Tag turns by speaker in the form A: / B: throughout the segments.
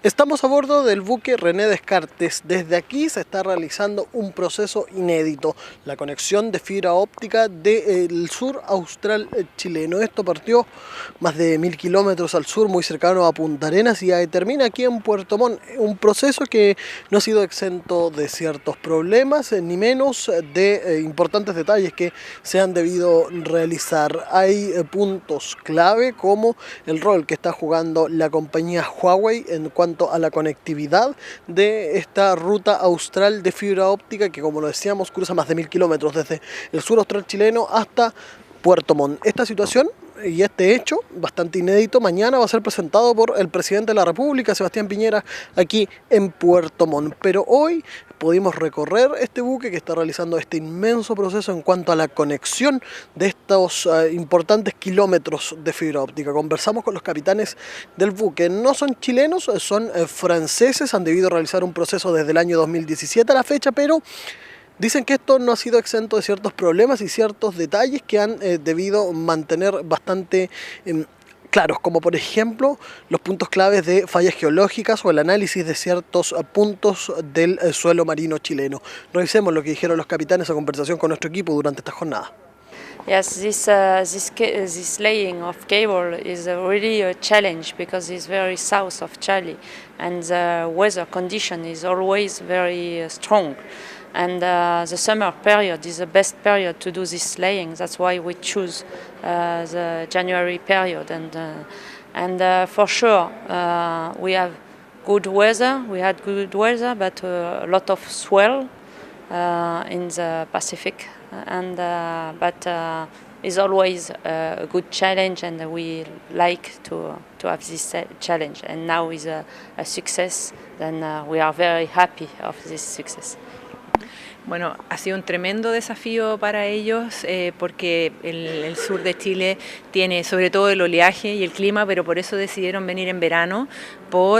A: Estamos a bordo del buque René Descartes. Desde aquí se está realizando un proceso inédito, la conexión de fibra óptica del sur austral chileno. Esto partió más de 1000 kilómetros al sur, muy cercano a Punta Arenas, y termina aquí en Puerto Montt. Un proceso que no ha sido exento de ciertos problemas, ni menos de importantes detalles que se han debido realizar. Hay puntos clave como el rol que está jugando la compañía Huawei en cuanto a la conectividad de esta ruta austral de fibra óptica que, como lo decíamos, cruza más de 1000 kilómetros desde el sur austral chileno hasta Puerto Montt. Esta situación y este hecho, bastante inédito, mañana va a ser presentado por el presidente de la República, Sebastián Piñera, aquí en Puerto Montt. Pero hoy pudimos recorrer este buque que está realizando este inmenso proceso en cuanto a la conexión de estos importantes kilómetros de fibra óptica. Conversamos con los capitanes del buque. No son chilenos, son franceses, han debido realizar un proceso desde el año 2017 a la fecha, pero dicen que esto no ha sido exento de ciertos problemas y ciertos detalles que han debido mantener bastante claros, como por ejemplo los puntos claves de fallas geológicas o el análisis de ciertos puntos del suelo marino chileno. Revisemos lo que dijeron los capitanes en conversación con nuestro equipo durante esta jornada.
B: Yes, this laying of cable is really a challenge because it's very south of Chile and the weather condition is always very strong. And the summer period is the best period to do this laying. That's why we choose the January period. And for sure, we have good weather. We had good weather, but a lot of swell in the Pacific. But it's always a good challenge, and we like to have this challenge. And now is a success. Then we are very happy of this success.
C: Bueno, ha sido un tremendo desafío para ellos porque el sur de Chile tiene sobre todo el oleaje y el clima, pero por eso decidieron venir en verano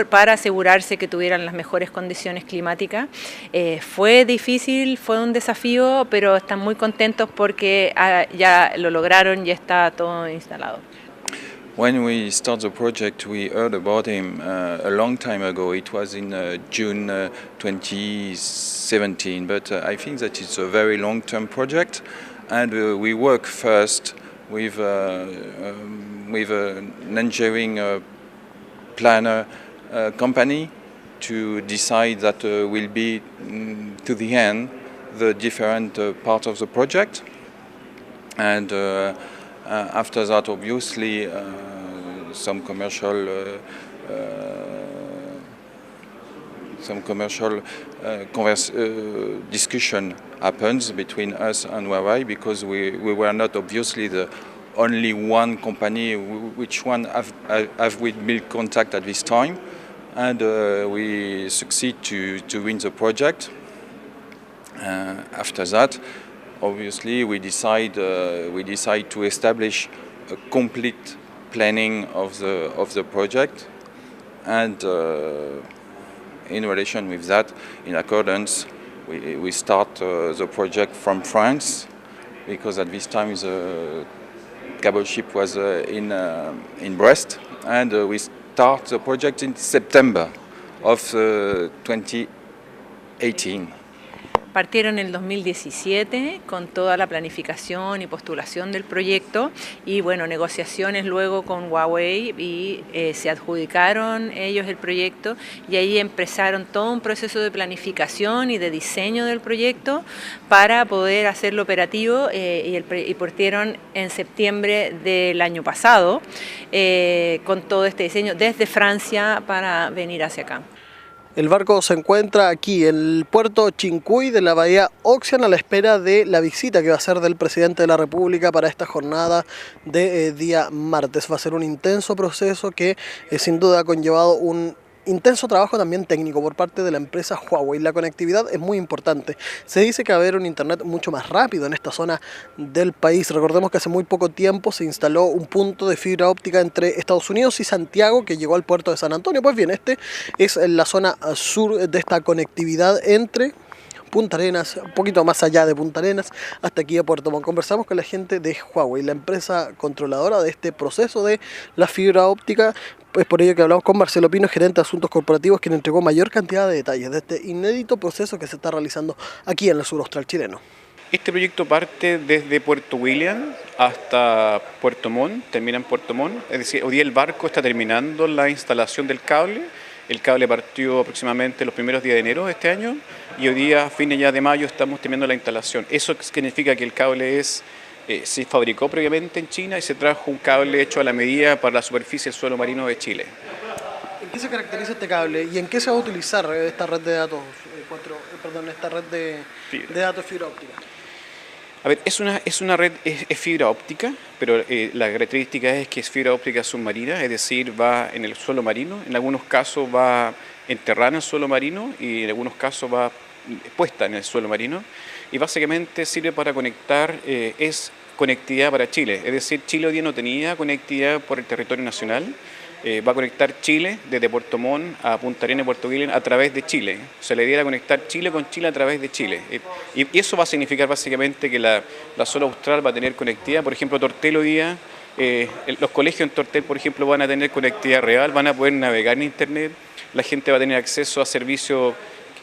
C: para asegurarse que tuvieran las mejores condiciones climáticas. Fue difícil, fue un desafío, pero están muy contentos porque ya lo lograron y está todo instalado.
D: When we start the project, we heard about him a long time ago. It was in June 2017, but I think that it's a very long-term project, and we work first with an engineering planner company to decide that will be to the end the different parts of the project, and after that, obviously, some commercial discussion happens between us and Huawei, because we were not obviously the only one company which one have we built contact at this time, and we succeed to win the project. After that, obviously, we decide to establish a complete planning of the project, and in relation with that, in accordance, we start the project from France, because at this time the cable ship was in Brest, and we start the project in September of 2018.
C: Partieron en el 2017 con toda la planificación y postulación del proyecto y bueno, negociaciones luego con Huawei y se adjudicaron ellos el proyecto y ahí empezaron todo un proceso de planificación y de diseño del proyecto para poder hacerlo operativo y partieron en septiembre del año pasado con todo este diseño desde Francia para venir hacia acá.
A: El barco se encuentra aquí, en el puerto Chincuy de la bahía Oxian, a la espera de la visita que va a ser del presidente de la República para esta jornada de día martes. Va a ser un intenso proceso que sin duda ha conllevado un intenso trabajo también técnico por parte de la empresa Huawei. La conectividad es muy importante. Se dice que va a haber un internet mucho más rápido en esta zona del país. Recordemos que hace muy poco tiempo se instaló un punto de fibra óptica entre Estados Unidos y Santiago que llegó al puerto de San Antonio. Pues bien, este es la zona sur de esta conectividad entre Punta Arenas, un poquito más allá de Punta Arenas, hasta aquí a Puerto Montt. Conversamos con la gente de Huawei, la empresa controladora de este proceso de la fibra óptica. Es por ello que hablamos con Marcelo Pino, gerente de asuntos corporativos, quien entregó mayor cantidad de detalles de este inédito proceso que se está realizando aquí en el sur austral chileno.
E: Este proyecto parte desde Puerto Williams hasta Puerto Montt, termina en Puerto Montt, es decir, hoy día el barco está terminando la instalación del cable. El cable partió aproximadamente los primeros días de enero de este año y hoy día, a fines ya de mayo, estamos terminando la instalación. Eso significa que el cable se fabricó previamente en China y se trajo un cable hecho a la medida para la superficie del suelo marino de Chile.
A: ¿En qué se caracteriza este cable y en qué se va a utilizar esta red de datos, esta red de datos fibra óptica?
E: A ver, es una red, es fibra óptica, pero la característica es que es fibra óptica submarina, es decir, va en el suelo marino, en algunos casos va enterrada en el suelo marino y en algunos casos va puesta en el suelo marino y básicamente sirve para conectar, es conectividad para Chile, es decir, Chile hoy día no tenía conectividad por el territorio nacional. Va a conectar Chile desde Puerto Montt a Punta Arenas y Puerto Williams a través de Chile. O sea, la idea era conectar Chile con Chile a través de Chile. Y eso va a significar básicamente que la zona austral va a tener conectividad. Por ejemplo, Tortel hoy día, los colegios en Tortel, por ejemplo, van a tener conectividad real, van a poder navegar en Internet, la gente va a tener acceso a servicios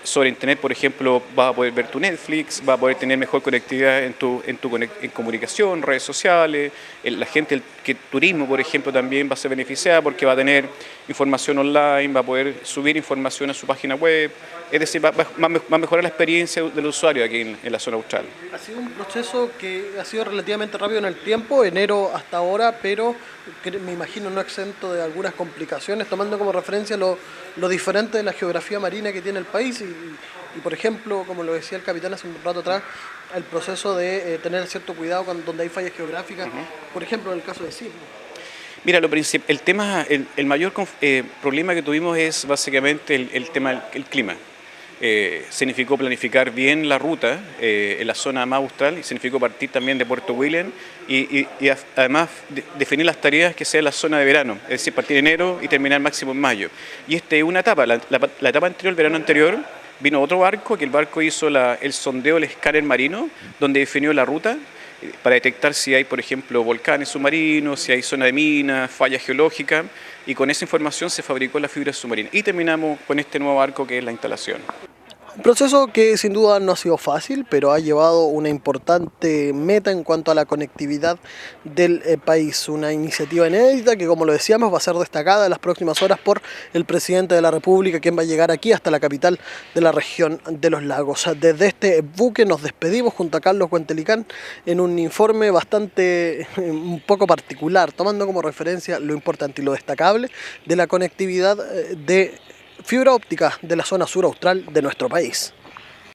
E: sobre Internet, por ejemplo, vas a poder ver tu Netflix, vas a poder tener mejor conectividad en comunicación, redes sociales, la gente que turismo, por ejemplo, también va a ser beneficiada porque va a tener información online, va a poder subir información a su página web, es decir, va a mejorar la experiencia del usuario aquí en la zona austral.
A: Ha sido un proceso que ha sido relativamente rápido en el tiempo, enero hasta ahora, pero me imagino no exento de algunas complicaciones, tomando como referencia lo diferente de la geografía marina que tiene el país y por ejemplo, como lo decía el capitán hace un rato atrás, el proceso de tener cierto cuidado donde hay fallas geográficas, por ejemplo en el caso de sismo.
E: Mira, el mayor problema que tuvimos es básicamente el tema del clima. Significó planificar bien la ruta en la zona más austral y significó partir también de Puerto Williams y además definir las tareas que sea la zona de verano, es decir, partir en enero y terminar máximo en mayo. Y esta es una etapa, la etapa anterior, el verano anterior, vino otro barco, que el barco hizo el sondeo, el escáner marino, donde definió la ruta para detectar si hay, por ejemplo, volcanes submarinos, si hay zona de minas, fallas geológicas, y con esa información se fabricó la fibra submarina. Y terminamos con este nuevo barco que es la instalación.
A: Un proceso que sin duda no ha sido fácil, pero ha llevado una importante meta en cuanto a la conectividad del país. Una iniciativa inédita que, como lo decíamos, va a ser destacada en las próximas horas por el presidente de la República, quien va a llegar aquí hasta la capital de la región de los lagos. Desde este buque nos despedimos junto a Carlos Huentelicán en un informe un poco particular, tomando como referencia lo importante y lo destacable de la conectividad de fibra óptica de la zona sur austral de nuestro país.